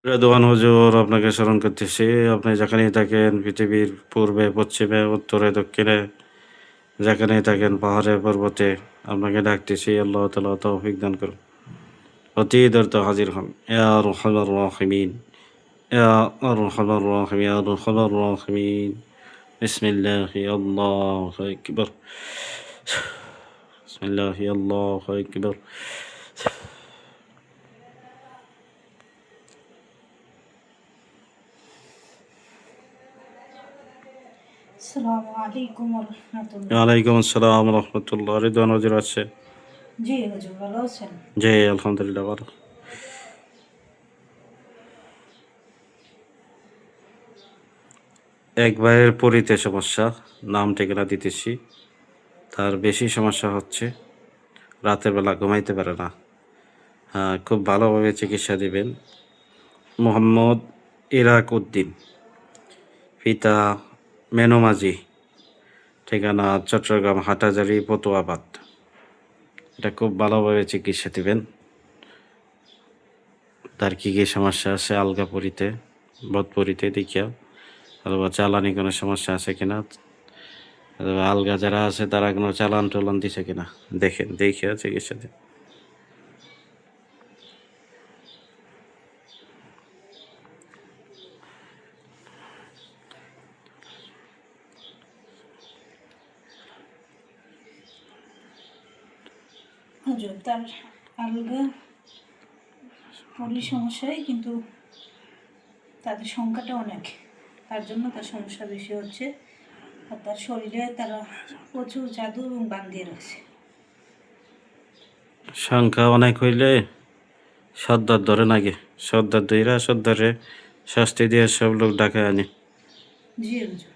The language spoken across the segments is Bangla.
রেদওয়ান হুজুর আপনাকে স্মরণ করতেছি। আপনি যেখানেই থাকেন পৃথিবীর পূর্বে, পশ্চিমে, উত্তরে, দক্ষিণে যেখানেই থাকেন পাহাড়ে, পর্বতে আপনাকে ডাকতেছি। আল্লাহ তাআলা তৌফিক দান করুন। অতি দ্রুত হাজির হন। ইয়া আরহামার রাহিমিন, ইয়া আরহামার রাহিমিন, ইয়া আরহামার রাহিমিন। বিসমিল্লাহি আল্লাহু আকবার। বিসমিল্লাহি আল্লাহু আকবার। আসসালামু আলাইকুম রহমতুল্লাহ। ওয়ালাইকুম আসসালাম রহমতুল্লাহ। রেদওয়ান হুজুর আছে? জি হুজুর, ভালো আছেন? জি, আলহামদুলিল্লাহ ভালো। এক ভাইয়ের পরিতে সমস্যা, নাম ঠিকানা দিতেছি। তার বেশি সমস্যা হচ্ছে, রাতের বেলা ঘুমাইতে পারে না। হ্যাঁ, খুব ভালোভাবে চিকিৎসা দিবেন। মোহাম্মদ ইরাক উদ্দিন, পিতা মেনু মাঝি, ঠিকানা চট্টগ্রাম হাটাজারি পটুয়াবাদ। এটা খুব ভালোভাবে চিকিৎসা দিবেন। তার কী কী সমস্যা আছে আলগা পরিতে, বদপরিতে দেখিয়া, অথবা চালানি কোনো সমস্যা আছে কিনা, অথবা আলগা যারা আছে তারা কোনো চালান টালান দিছে কিনা দেখেন, দেখিয়া চিকিৎসা দিন। হুজুর, তার আলগা পলি সমস্যাই, কিন্তু তাদের সংখ্যাটা অনেক, তার জন্য তার সমস্যা বেশি হচ্ছে। আর তার শরীরে তারা প্রচুর জাদু এবং বান দিয়ে রাখছে। সংখ্যা অনেক হইলে সর্দার ধরে নাকি, সর্দার ধইরা সর্দারে শাস্তি দিয়ে সব লোক ডাকায় আনে। জি হুজুর।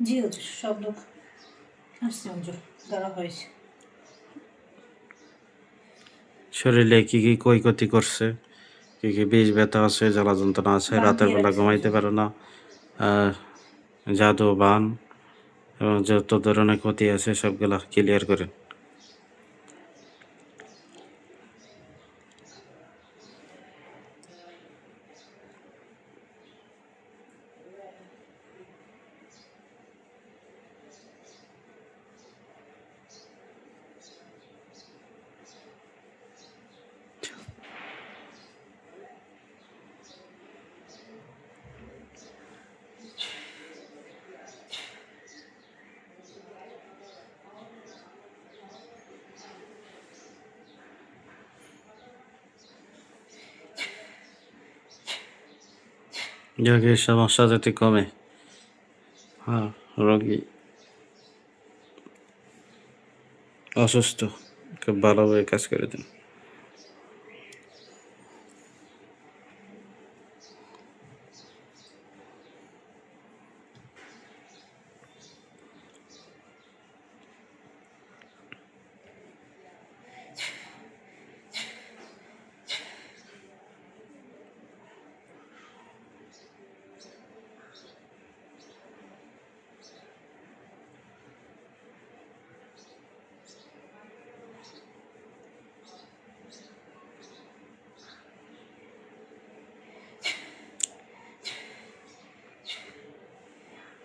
জি হুজুর, সব লোক আসছে হুজুর, ধরা হয়েছে। শরীরে কি কি ক্ষয়ক্ষতি করছে, কি কি বিষ ব্যথা আছে, জ্বালা যন্ত্রণা আছে, বান রাতের দিয়ে বেলা রাখছে ঘুমাইতে হুজুর। পারে না, জাদু বান এবং যত ধরনের ক্ষতি আছে সবগুলা ক্লিয়ার করেন। রোগীর সমস্যা যাতে কমে। হ্যাঁ, রোগী অসুস্থ, খুব ভালোভাবে কাজ করে দেন।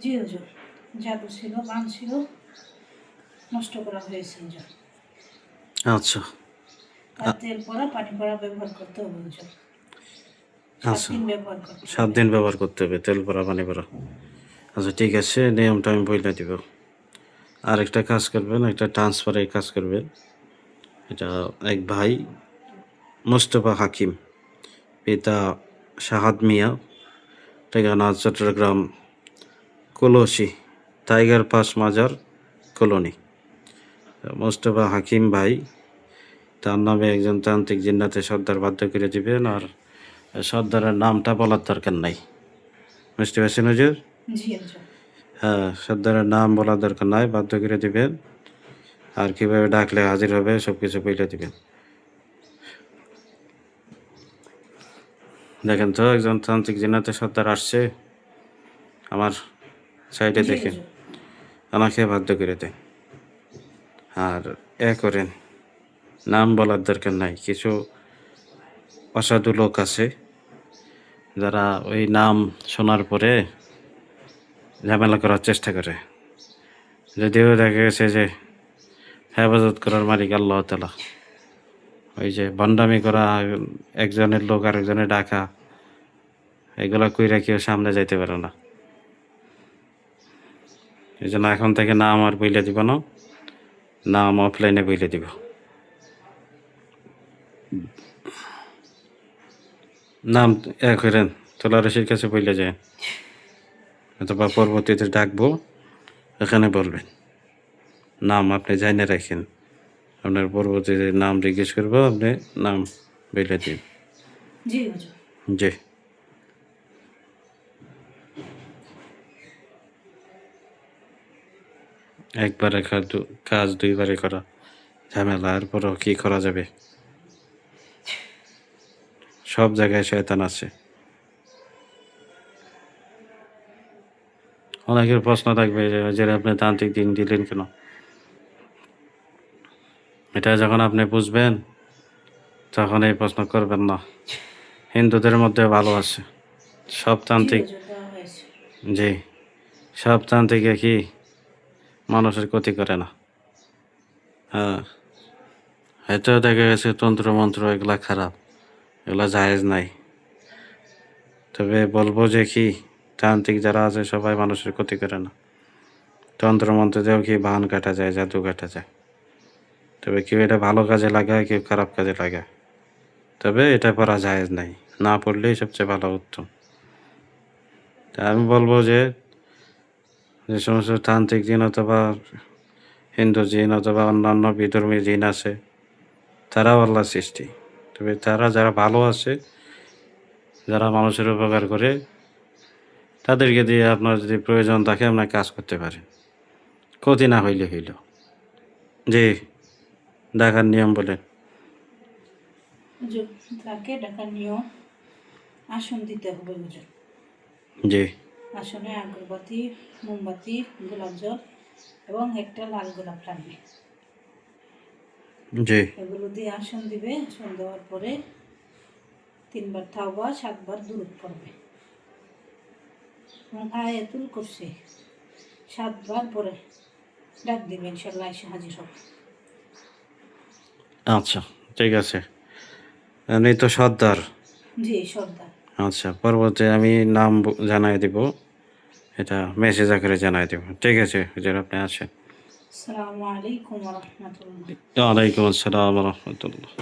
জি হুজুর, জাদু ছিল, বান ছিল, নষ্ট করা হয়েছে হুজুর। আচ্ছা, আর তেল পড়া, পানি পড়া ব্যবহার করতে হবে হুজুর। 7 আচ্ছা, দিন ব্যবহার করতে 7 হবে। দিন ব্যবহার করতে হবে তেল ভরা পানি ভরা। আচ্ছা ঠিক আছে, নিয়মটা আমি বলে দিব। আরেকটা কাজ করবেন, একটা ট্রান্সফারের কাজ করবেন। এটা এক ভাই মোস্তফা হাকিম, পিতা শাহাদ মিয়া, ঠিকানা চট্টগ্রাম কলসি টাইগার পাস মাজার কলোনি। মোস্তফা হাকিম ভাই, তার নামে একজন তান্ত্রিক জিন্নাতে সর্দার বাধ্য করে দিবেন। আর সর্দারের নামটা বলার দরকার নাই, বুঝতে পারছেন হুজুর? জি হুজুর। হ্যাঁ, সর্দারের নাম বলার দরকার নাই, বাধ্য করে দিবেন। আর কীভাবে ডাকলে হাজির হবে সব কিছু বলে দিবেন। দেখেন তো, একজন তান্ত্রিক জিন্নাতে সর্দার আসছে আমার সাইডে, জি দেখেন, হুজুর। আমাকে বাধ্য করে দেন। আর করেন, নাম বলার দরকার নাই। কিছু অসাধু লোক আছে যারা ওই নাম শোনার পরে ঝামেলা করার চেষ্টা করে, যদিও দেখা গেছে যে হেফাজত করার মালিক আল্লাহ তাআলা। ওই যে ভণ্ডামি করা, একজনের লোক আরেকজনের ডাকা, এগুলা কইরা কেউ সামনে যাইতে পারে না। এই জন্য এখন থেকে নাম আর বইলে দিব না, নাম অফলাইনে বইলে দিব। নাম করেন, তোলারসির কাছে বইলে যায়, অথবা পরবর্তীতে ডাকবো, এখানে বলবেন নাম আপনি জানে রাখেন। আপনার পরবর্তীতে নাম জিজ্ঞেস করবো, আপনি নাম বইলে দিন। জি হুজুর। জি। একবারে কাজ দুইবারে করা ঝামেলা, এরপরও কি করা যাবে? সব জায়গায় শয়তান আছে। অনেকের প্রশ্ন থাকবে যে আপনি তান্ত্রিক দিন দিলেন কেন? এটা যখন আপনি বুঝবেন তখন এই প্রশ্ন করবেন না। হিন্দুদের মধ্যে ভালো আছে, সব জি তান্ত্রিক, হুজুর, দেওয়া হয়েছে। জি, সব তান্ত্রিকে কি মানুষের ক্ষতি করে না? হ্যাঁ, হয়তো দেখা গেছে তন্ত্র মন্ত্র এগুলা খারাপ, এগুলা জায়েজ নাই। তবে বলবো যে কি, তান্ত্রিক যারা আছে সবাই মানুষের ক্ষতি করে না। তন্ত্র মন্ত্র দিয়েও কি বান কাটা যায়, জাদু কাটা যায়। তবে কেউ এটা ভালো কাজে লাগায়, কেউ খারাপ কাজে লাগায়। তবে এটা পড়া জায়েজ নাই, না পড়লেই সবচেয়ে ভালো, উত্তম। তা আমি বলবো যে যে সমস্ত তান্ত্রিক জিন অথবা হিন্দু জিন অথবা অন্যান্য বিধর্মী জিন আছে, তারাও আল্লাহর সৃষ্টি। তবে তারা যারা ভালো আছে, যারা মানুষের উপকার করে, তাদেরকে দিয়ে আপনার যদি প্রয়োজন থাকে আপনার কাজ করতে পারেন, ক্ষতি না হইলে হইল। জি, দেখার নিয়ম বলেন। হুজুর, তাকে ডাকার নিয়ম, আসন দিতে হবে হুজুর। জি। আসনে আগরবাতি, মোমবাতি, গোলাপ জল এবং একটা লাল গোলাপ লাগবে। জি। এগুলো দিয়ে আসন দিবে। আসন দেওয়ার পরে 3 বার তাওবা, 7 বার দুরূদ পড়বে এবং আয়াতুল কুরসি 7 বার পরে ডাক দিবে, ইনশাআল্লাহ এসে হাজির হবে। আচ্ছা, ঠিক আছে। আপনি তো সর্দার। জি সর্দার। আচ্ছা, পরবর্তী আমি নাম জানাই দিব, এটা মেসেজ আকারে জানাই দেব। ঠিক আছে হুজুর, আপনি আসেন। আসসালামু আলাইকুম ওয়া রাহমাতুল্লাহ। ওয়ালাইকুম আসসালাম রহমতুল্লাহ।